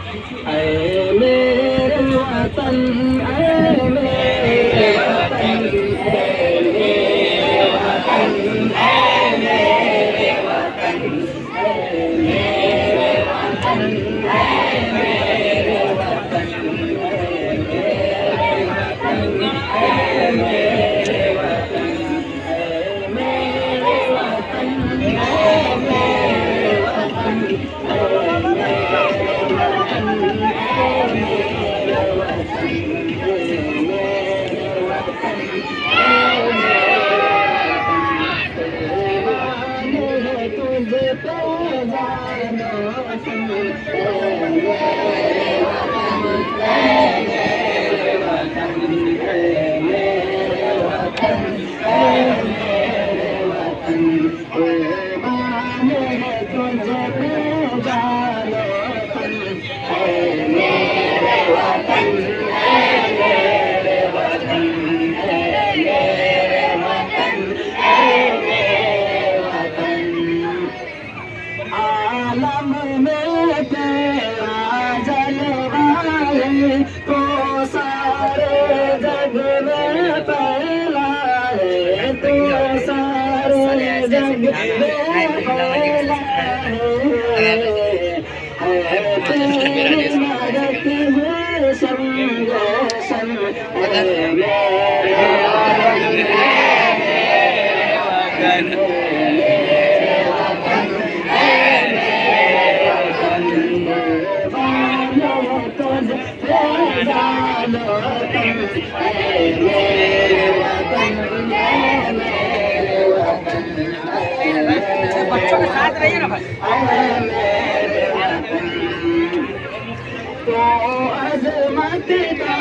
ऐ मेरे वतन, ऐ मेरे वतन, ऐ मेरे वतन, ऐ मेरे वतन, ऐ मेरे वतन, ऐ मेरे वतन, ऐ मेरे वतन, ऐ मेरे वतन, ऐ मेरे वतन, ऐ मेरे वतन, ऐ आलम में तेरा जलवा है तो सारे जग में फैला है, तो सारे जग में फैला है। तेरी मदद में संगोशन है मेरे बच्चों के साथ रहिए ना भाई। तो अजमत का